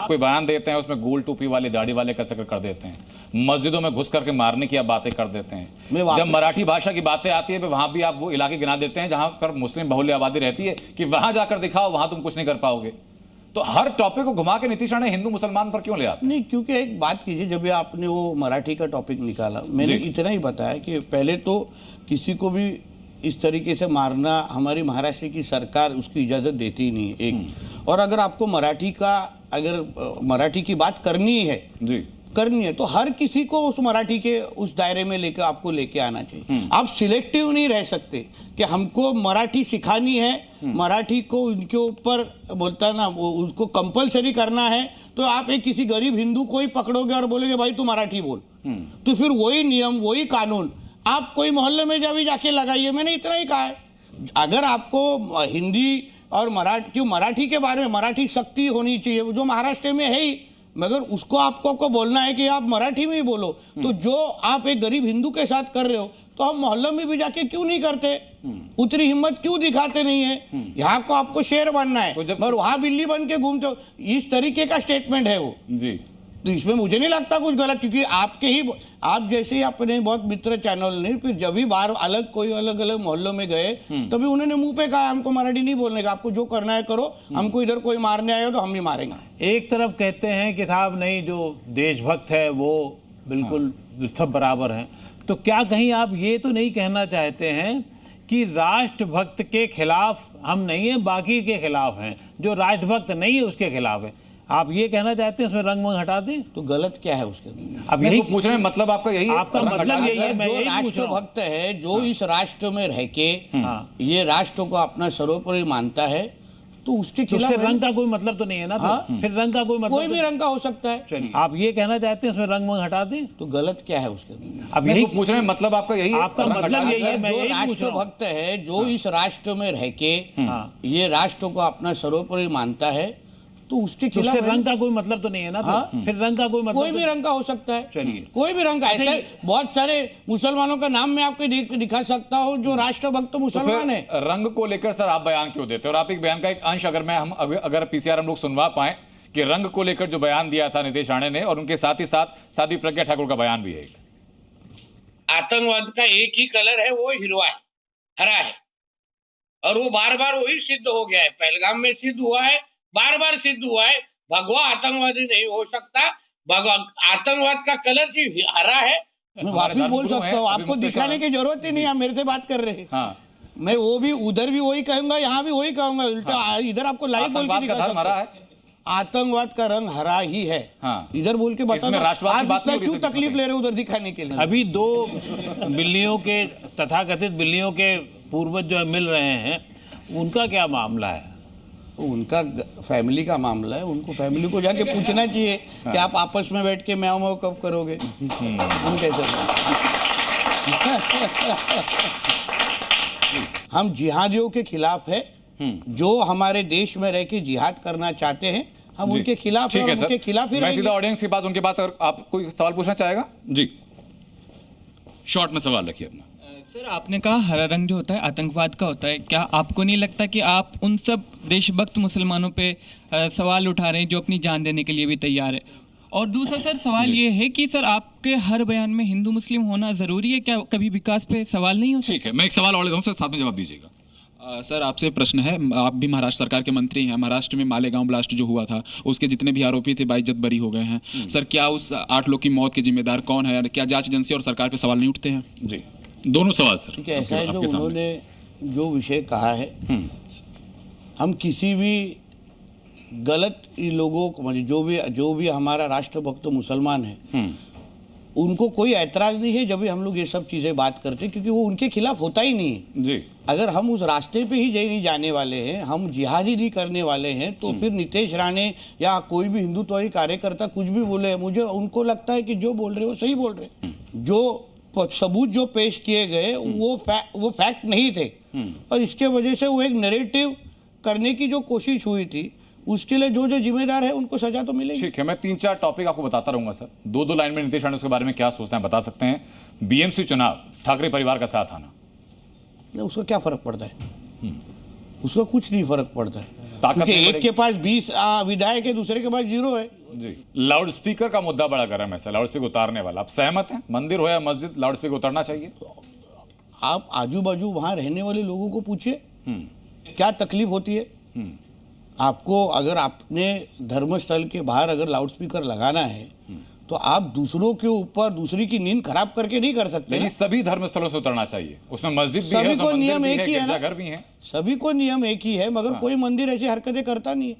कोई बयान देते हैं उसमें गोल टोपी वाले दाढ़ी वाले का जिक्र कर देते हैं, मस्जिदों में घुस करके मारने की आप बातें कर देते हैं। जब मराठी भाषा की बातें आती है वहां भी आप वो इलाके गिना देते हैं जहां पर मुस्लिम बहुल्य आबादी रहती है कि वहां जाकर दिखाओ, वहां तुम कुछ नहीं कर पाओगे। तो हर टॉपिक को घुमा के नीतीश राणे हिंदू मुसलमान पर क्यों ले आते? नहीं, क्योंकि एक बात कीजिए, जब ये आपने वो मराठी का टॉपिक निकाला, मैंने इतना ही बताया कि पहले तो किसी को भी इस तरीके से मारना हमारी महाराष्ट्र की सरकार उसकी इजाज़त देती ही नहीं है, एक। और अगर आपको मराठी की बात करनी है तो हर किसी को उस मराठी के उस दायरे में लेके आना चाहिए। आप सिलेक्टिव नहीं रह सकते कि हमको मराठी सिखानी है, मराठी को उनके ऊपर बोलता ना उसको कंपलसरी करना है, तो आप एक किसी गरीब हिंदू को ही पकड़ोगे और बोलोगे भाई तू मराठी बोल, तो फिर वही नियम वही कानून आप कोई मोहल्ले में जाके लगाइए। मैंने इतना ही कहा है, अगर आपको हिंदी और मराठी के बारे में मराठी सख्ती होनी चाहिए जो महाराष्ट्र में है ही, मगर उसको आपको बोलना है कि आप मराठी में ही बोलो। तो जो आप एक गरीब हिंदू के साथ कर रहे हो तो हम मोहल्ले में भी जाके क्यों नहीं करते? उतनी हिम्मत क्यों दिखाते नहीं है? यहाँ को आपको शेर बनना है मगर वहां बिल्ली बन के घूमते हो, इस तरीके का स्टेटमेंट है वो जी। तो इसमें मुझे नहीं लगता कुछ गलत, क्योंकि आप जैसे ही अपने बहुत मित्र चैनल ने फिर जब भी बाहर अलग अलग मोहल्लों में गए तभी उन्होंने मुंह पे कहा हमको मराठी नहीं बोलने का, आपको जो करना है करो, हमको इधर कोई मारने आया तो हम नहीं मारेंगे। एक तरफ कहते हैं कि साहब नहीं, जो देशभक्त है वो बिल्कुल सब बराबर हैं, तो क्या कहीं आप ये तो नहीं कहना चाहते हैं कि राष्ट्रभक्त के खिलाफ हम नहीं हैं, बाकी के खिलाफ हैं, जो राष्ट्रभक्त नहीं है उसके खिलाफ है? आप ये कहना चाहते हैं उसमें रंग मंग हटा दें? तो गलत क्या है उसके? अब यही पूछ रहे हैं, मतलब आपका यही आपका मतलब यही है। जो राष्ट्रभक्त है, जो इस राष्ट्र में रह के ये राष्ट्र को अपना सर्वोपरि मानता है, तो उसके खिलाफ रंग का कोई मतलब तो नहीं है ना? फिर रंग का कोई मतलब, कोई भी रंग का हो सकता है। चलिए, आप ये कहना चाहते हैं उसमें रंग मंग हटा दें? तो गलत क्या है उसके? अब यही पूछ रहे हैं, मतलब आपका यही आपका मतलब यही है। जो राष्ट्रभक्त है, जो इस राष्ट्र में रह के ये राष्ट्र को अपना सर्वोपरि मानता है, तो उसके खिलाफ रंग का कोई मतलब तो नहीं है ना? फिर रंग का कोई मतलब, कोई भी रंग का हो सकता है। चलिए, कोई भी रंग का। ऐसे बहुत सारे मुसलमानों का नाम मैं आपको दिखा सकता हूँ जो राष्ट्रभक्त मुसलमान है। रंग को लेकर सर आप बयान क्यों देते हैं? और आप एक बयान का एक अंश अगर पीसीआर हम लोग सुनवा पाए कि रंग को लेकर जो बयान दिया था नीतीश राणे ने, और उनके साथ ही साथ साध्वी प्रज्ञा ठाकुर का बयान भी है। आतंकवाद का एक ही कलर है, वो हिरवा है, हरा है, और वो बार बार वही सिद्ध हो गया है। पहलगाम में सिद्ध हुआ है, बार बार सिद्ध हुआ है। भगवा आतंकवादी नहीं हो सकता, आतंकवाद का कलर सिर्फ हरा है। मैं वापिस बोल सकता हूँ, आपको दिखाने की जरूरत ही नहीं, आप मेरे से बात कर रहे हैं। मैं वो भी उधर भी वही कहूंगा, यहाँ भी वही कहूंगा, उल्टा इधर आपको लाइव बोल के दिखा सकता हूं। आतंकवाद का रंग हरा ही है, इधर बोल के बता। आप क्यों तकलीफ ले रहे हो उधर दिखाने के लिए? अभी दो बिल्लियों के, तथाकथित बिल्लियों के पूर्वज जो मिल रहे हैं, उनका क्या मामला है? उनका फैमिली का मामला है, उनको फैमिली को जाके पूछना चाहिए कि आप आपस में बैठ के म्याऊ म्याऊ कब करोगे। हम कैसे हम जिहादियों के खिलाफ है, जो हमारे देश में रह के जिहाद करना चाहते हैं, हम उनके खिलाफ हैं और उनके खिलाफ ही रहेंगे। मैं सीधा ऑडियंस की बात उनके पास, अगर आप कोई सवाल पूछना चाहेगा जी, शॉर्ट में सवाल रखिए अपना। सर, आपने कहा हरा रंग जो होता है आतंकवाद का होता है, क्या आपको नहीं लगता कि आप उन सब देशभक्त मुसलमानों पे सवाल उठा रहे हैं जो अपनी जान देने के लिए भी तैयार है? और दूसरा सर सवाल ये है कि सर आपके हर बयान में हिंदू मुस्लिम होना ज़रूरी है क्या? कभी विकास पे सवाल नहीं हो? ठीक है, मैं एक सवाल और लेता हूँ सर, साथ में जवाब दीजिएगा। सर आपसे प्रश्न है, आप भी महाराष्ट्र सरकार के मंत्री हैं, महाराष्ट्र में मालेगांव ब्लास्ट जो हुआ था उसके जितने भी आरोपी थे बाइज्जत बरी हो गए हैं। सर, क्या उस 8 लोग की मौत के जिम्मेदार कौन है? क्या जांच एजेंसी और सरकार पे सवाल नहीं उठते हैं? जी, दोनों सवाल सर। ठीक है, ऐसा है, जो उन्होंने जो विषय कहा है, हम किसी भी गलत लोगों को, जो भी हमारा राष्ट्रभक्त मुसलमान है, उनको कोई ऐतराज नहीं है जब भी हम लोग ये सब चीज़ें बात करते हैं, क्योंकि वो उनके खिलाफ होता ही नहीं है जी। अगर हम उस रास्ते पे ही नहीं जाने वाले हैं, हम जिहादी नहीं करने वाले हैं, तो फिर नीतीश राणे या कोई भी हिंदुत्ववादी कार्यकर्ता कुछ भी बोले, मुझे उनको लगता है कि जो बोल रहे हो सही बोल रहे। जो सबूत जो पेश किए गए वो फैक्ट नहीं थे, और इसके वजह से वो एक नैरेटिव करने की जो कोशिश हुई थी, उसके लिए जो जिम्मेदार है उनको सजा तो मिलेगी। ठीक है, मैं 3-4 टॉपिक आपको बताता रहूंगा सर, 2-2 लाइन में नीतीश राणे उसके बारे में क्या सोचते हैं बता सकते हैं। बीएमसी चुनाव, ठाकरे परिवार का साथ आना, उसका क्या फर्क पड़ता है? उसका कुछ नहीं फर्क पड़ता है, क्योंकि एक के पास 20 विधायक है, दूसरे के पास 0 है। जी, लाउड स्पीकर का मुद्दा बड़ा गर्म है सर, लाउड स्पीकर उतारने वाला, आप सहमत हैं? मंदिर हो या मस्जिद, लाउड स्पीकर उतारना चाहिए? आप आजू बाजू वहां रहने वाले लोगों को पूछिए क्या तकलीफ होती है। आपको अगर आपने धर्मस्थल के बाहर अगर लाउड स्पीकर लगाना है तो आप दूसरों के ऊपर दूसरी की नींद खराब करके नहीं कर सकते। नहीं, सभी धर्मस्थलों से उतरना चाहिए, उसमें मस्जिद भी है, सभी को उसमें नियम मंदिर एक भी ही है, है ना, गिरजाघर भी है, सभी को नियम एक ही है, मगर कोई मंदिर ऐसी हरकतें करता नहीं है।